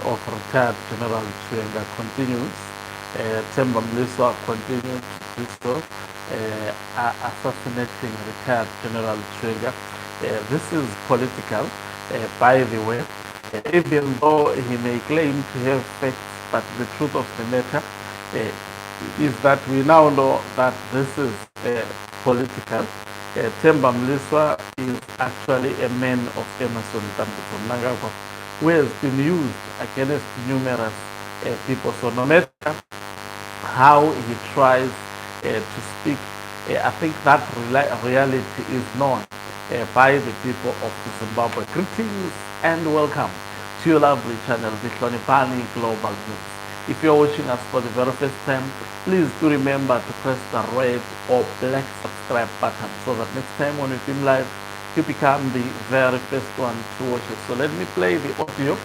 of retired General Chiwenga continues. Themba Mliswa continues to do so, assassinating retired General Chiwenga. This is political, by the way, even though he may claim to have facts, but the truth of the matter is that we now know that this is political. Themba Mliswa is actually a man of Emerson Mnangagwa, who has been used against numerous people. So no matter how he tries to speak, I think that reality is known by the people of Zimbabwe. Greetings and welcome to your lovely channel, the Hlonipani Global News. If you're watching us for the very first time, please do remember to press the red or black subscribe button so that next time when we film live, you become the very first one to watch it. So let me play the audio.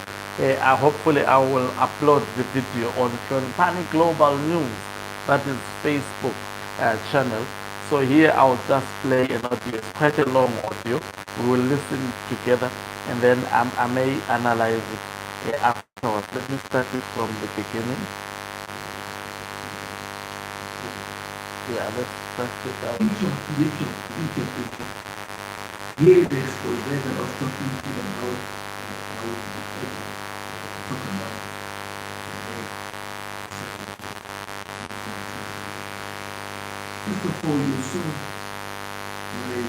Hopefully I will upload the video on Hlonipani Global News, that is Facebook channel. So here I'll just play an audio. It's quite a long audio. We will listen together and then I may analyze it afterwards. Let me start it from the beginning. Yeah, let's start it out. Here the exposure of talking to them about talking about first of all, you saw my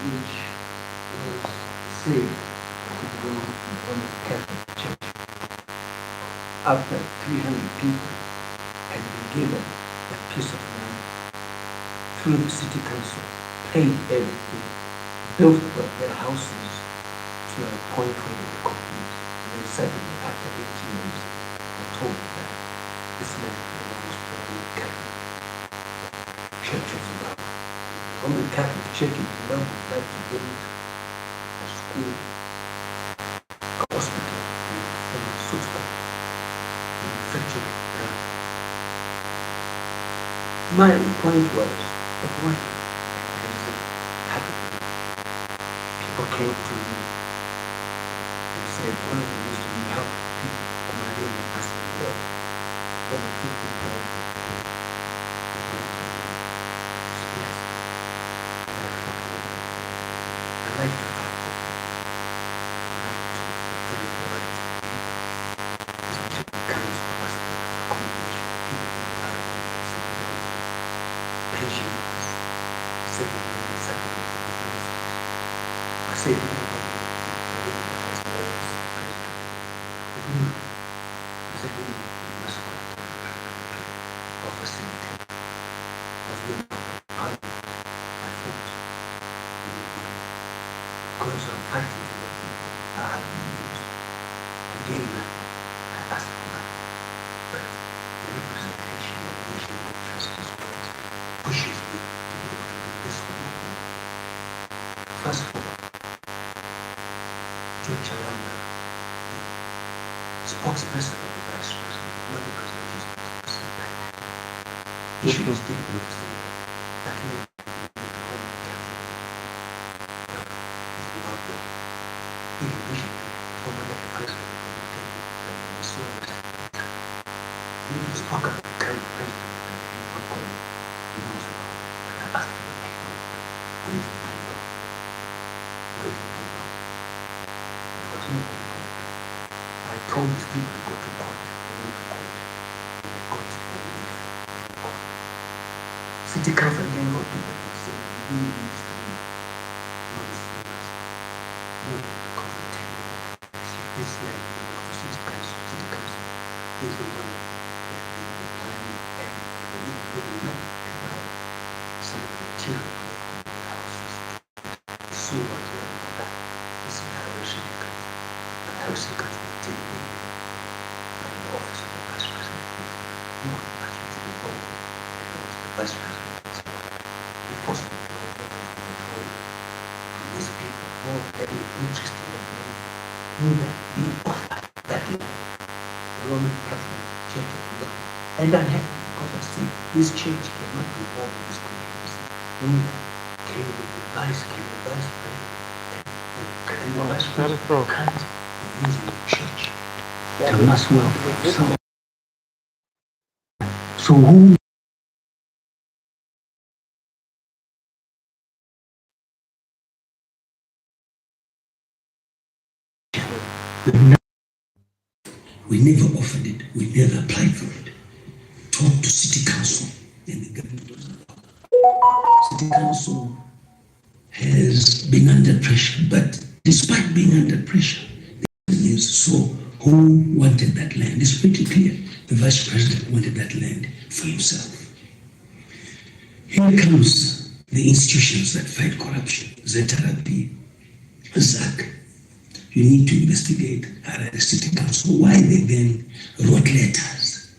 which was saved to go on the Catholic Church after 300 people had been given a piece of land through the city council, paid everything, built their houses to a point where they were complete. And then suddenly, after 8 years, were told that this land belongs to the Roman Catholic Church of Zimbabwe. The Roman Catholic Church of Zimbabwe would like to build a school, a hospital, and a football, manufacturing plant. My point was that what happened? People came to me and said, one of the ways we help people come out here and ask for help. Over 50,000. Yes. I like to help. I like to fulfill the right of people. Especially comes from us, a combination of people who are pensioners, saving money, sacrificing. I say to them, because of fighting for the people, I have been used. Again, I ask for that. But the representation of national interest is what pushes me to be able to do this for my people. First of all, George Chiwenga, the spokesperson of the vice president, not the presidential spokesperson, issues statements that may I told these people to go to court. They went to court. And they got relief from court. City council again wrote to them and said, you need to be not famous. You need to come and tell me this year the city council is the one that they planning everything. They need to build money to buy some of the material for the houses. It's so much money for that. This narration becomes the housing council will take me from the office of the vice president. No, the vice president involved. Because the vice president is the first one to control from these people who are very interested in money. Knew that being offered that land, the Roman Catholic Church of Zimbabwe. And I'm happy because I see this church cannot be involved in this community. came with the vice president. And the vice Very president true. can't use the church to mass wealth. So who we never offered it, we never applied for it. Talk to city council and the government was not. City council has been under pressure, but despite being under pressure, so who wanted that land? It's pretty clear. The vice president wanted that land for himself. Here comes the institutions that fight corruption, ZRP, ZAC. You need to investigate the city council why they then wrote letters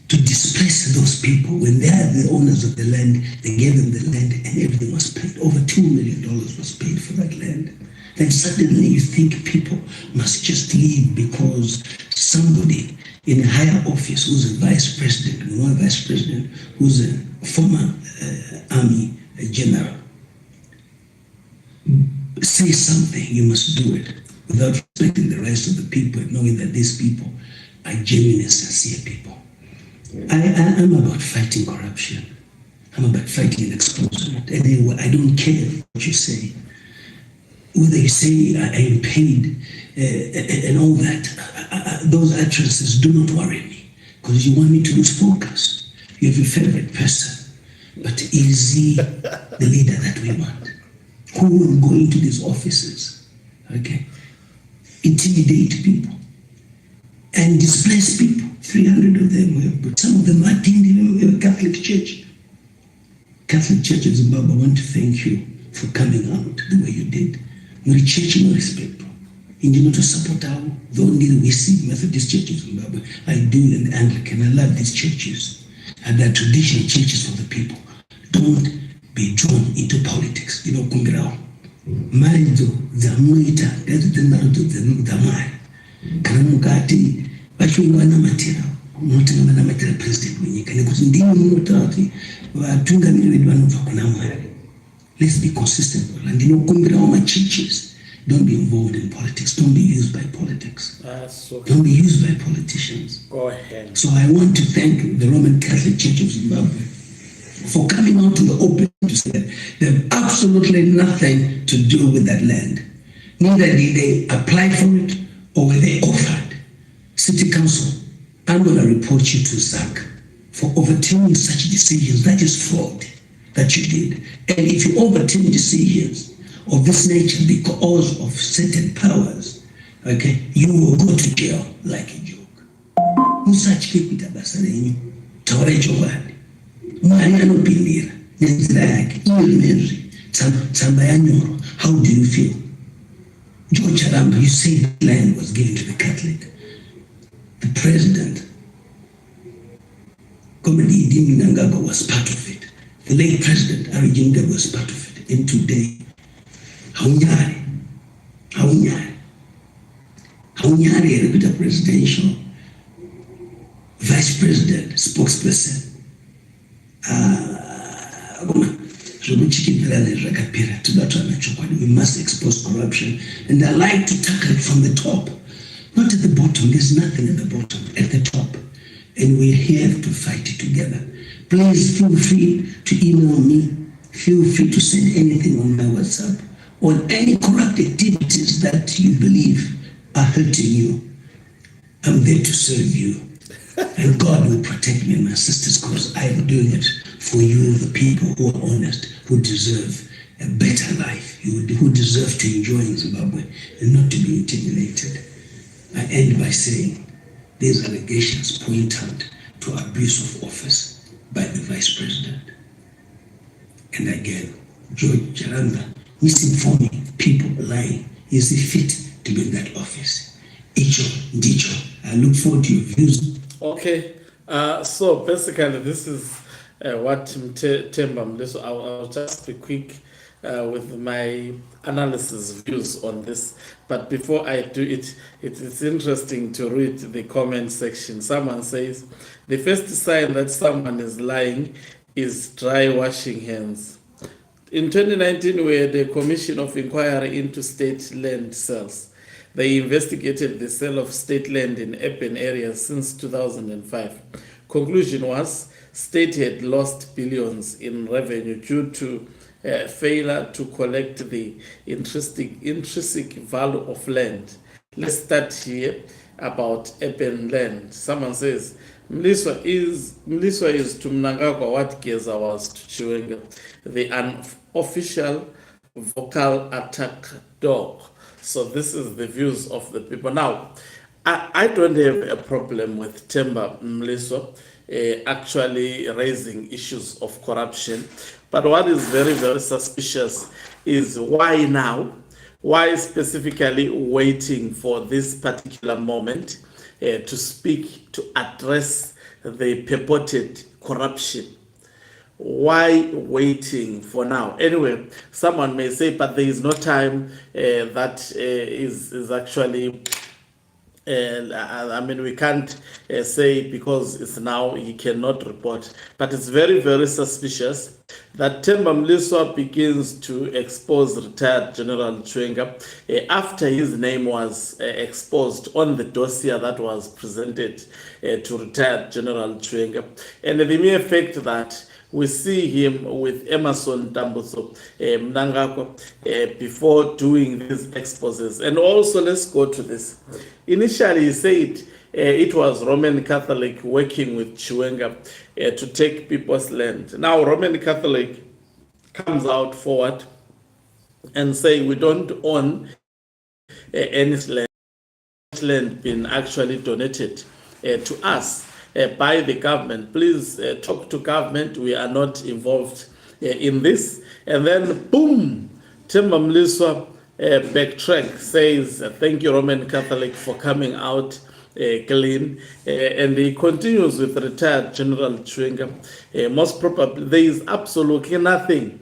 to displace those people when they are the owners of the land. They gave them the land and everything was paid. Over $2 million was paid for that land. Then suddenly you think people must just leave because somebody in a higher office who's a vice president, and one vice president who's a former army general, say something, you must do it without respecting the rights of the people and knowing that these people are genuine and sincere people. I'm about fighting corruption. I'm about fighting and exposing it. And I don't care what you say. Whether you say I am paid and all that, those utterances do not worry me because you want me to lose focus. You have your favorite person, but is he the leader that we want? Who will go into these offices, okay, intimidate people and displace people? 300 of them, but some of them attended a Catholic Church. Catholic Church of Zimbabwe, I want to thank you for coming out the way you did. Muri church no respect. Indi not to support our, though neither we see Methodist Church of Zimbabwe. I do, and Anglican. I love these churches. And they're traditional churches for the people. Don't be drawn into politics. You know, kungrao. Marido, zamuita, that's the narrative of the man. Karamukati, Chiwenga namatira, mutinga namatira president mwenyeka. Nikuti ndiye mutati, watunga mili vanova kuna mwari. Let's be consistent. And you know, kungrao my churches. Don't be involved in politics. Don't be used by politics. Don't be used by politicians. Go ahead. So I want to thank the Roman Catholic Church of Zimbabwe for coming out to the open to say that they have absolutely nothing to do with that land. Neither did they apply for it or were they offered. City Council, I'm going to report you to ZAC for overturning such decisions. That is fraud that you did. And if you overturn decisions of this nature because of certain powers, okay, you will go to jail like a joke. Musachike kuita basa renyu, taura chokwadi. Mwari anopindira nenzira yake, iyo menzvi, tsamba yanyorwa. How do you feel? George Aramba, you say the land was given to the Catholic. The president, Comrade Mnangagwa, was part of it. The late president, Chiwenga, was part of it. And today, haunyari erekuita presidential vice president spokesperson zvokuchikibvirane zvakapera. Toda kutsvana chokwadi. We must expose corruption, and I like to tackle it from the top, not at the bottom. There's nothing at the bottom, at the top, and we have to fight it together. Please feel free to email me, feel free to send anything on my WhatsApp on any corrupt activities that you believe are hurting you. I'm there to serve you. And God will protect me and my sisters because I am doing it for you, the people who are honest, who deserve a better life, who deserve to enjoy in Zimbabwe and not to be intimidated. I end by saying these allegations point out to abuse of office by the vice president. And again, George Charanga misinforming people, lying. Is he fit to be in that office? Ndicho. I look forward to your views. Okay, so basically this is what Themba Mliswa. I'll just be quick with my analysis views on this. But before I do it, it's interesting to read the comment section. Someone says, the first sign that someone is lying is dry washing hands. In 2019, we had a commission of inquiry into state land sales. They investigated the sale of state land in urban areas since 2005. Conclusion was state had lost billions in revenue due to failure to collect the intrinsic value of land. Let's start here about urban land. Someone says, Mliswa is to Mnangagwa what Geza was to Chiwenga, the unofficial vocal attack dog. So this is the views of the people. Now, I don't have a problem with Themba Mliswa actually raising issues of corruption. But what is very, very suspicious is why now? Why specifically waiting for this particular moment to speak, to address the purported corruption? Why waiting for now? Anyway, someone may say, but there is no time that is actually I mean, we can't say because it's now he cannot report. But it's very, very suspicious that Themba Mliswa begins to expose retired General Chiwenga after his name was exposed on the dossier that was presented to retired General Chiwenga. And the mere fact that we see him with Emmerson Dambuzo Mnangagwa before doing these exposes. And also, let's go to this. Initially, he said it was Roman Catholic working with Chiwenga to take people's land. Now, Roman Catholic comes out forward and say we don't own any land being actually donated to us by the government. Please talk to government. We are not involved in this. And then, boom, Themba Mliswa backtrack, says, thank you, Roman Catholic, for coming out clean. And he continues with retired General Chiwenga. Most probably, there is absolutely nothing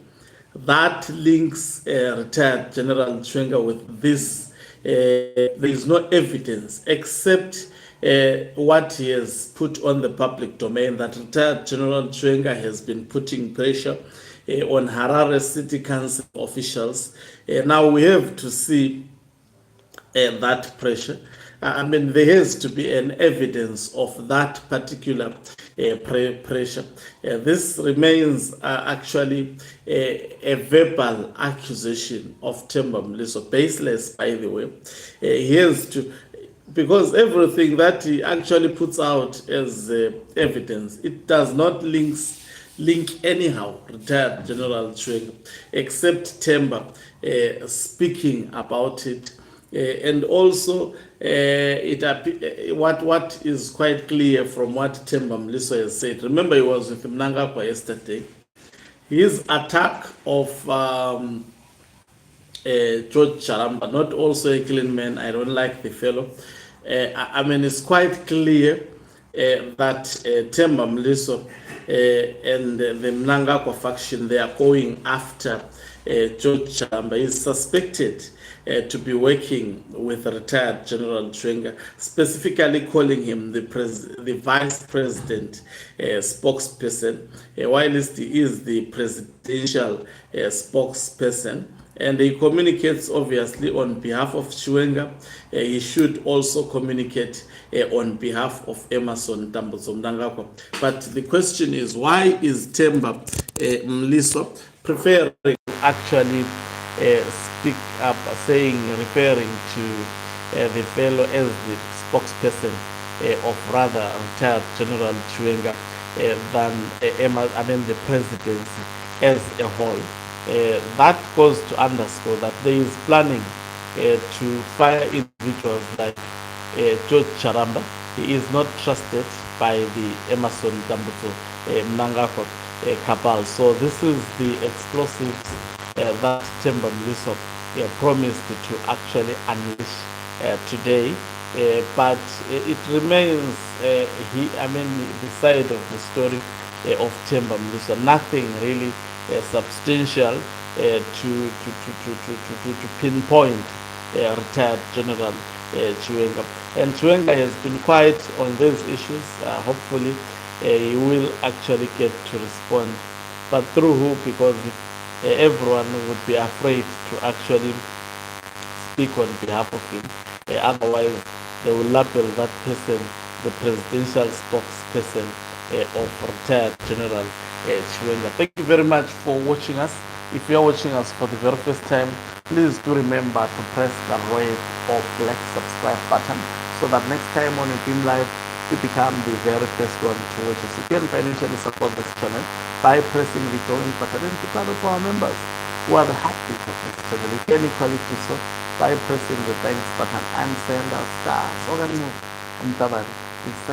that links retired General Chiwenga with this. There is no evidence except what he has put on the public domain, that retired General Chiwenga has been putting pressure on Harare City Council officials. Now we have to see that pressure. I mean, there has to be an evidence of that particular pressure. This remains actually a verbal accusation of Themba Mliswa, baseless, by the way. He has to, because everything that he actually puts out as evidence, it does not link anyhow retired General Chiwenga, except Themba speaking about it. And also, what is quite clear from what Themba Mliswa has said. Remember, he was with Mnangagwa yesterday. His attack of George Charamba, not also a clean man. I don't like the fellow. I mean, it's quite clear that Themba Mliswa and the Mnangagwa faction, they are going after George Charamba. He's suspected to be working with retired General Chiwenga, specifically calling him the vice president spokesperson, whilst he is the presidential spokesperson. And he communicates obviously on behalf of Chiwenga. He should also communicate on behalf of Emmerson Mnangagwa. But the question is, why is Themba Mliswa preferring actually speak up, referring to the fellow as the spokesperson of rather retired General Chiwenga than the presidency as a whole? That goes to underscore that there is planning to fire individuals like George Charamba. He is not trusted by the Emmerson Mnangagwa cabal. So this is the explosives that Themba Mliswa promised to actually unleash today. But it remains, the side of the story of Themba Mliswa. Nothing really substantial to pinpoint retired General Chiwenga. And Chiwenga has been quiet on these issues. Hopefully he will actually get to respond. But through who? Because everyone would be afraid to actually speak on behalf of him. Otherwise, they will label that person the presidential spokesperson of retired General Chiwenga. Thank you very much for watching us. If you are watching us for the very first time, please do remember to press the red or black subscribe button so that next time on your Beam Live, you become the very first one to watch us. You can financially support this channel by pressing the join button and be part of our members who are the heartbeat of this channel. You can equally do so by pressing the thanks button and send us stars.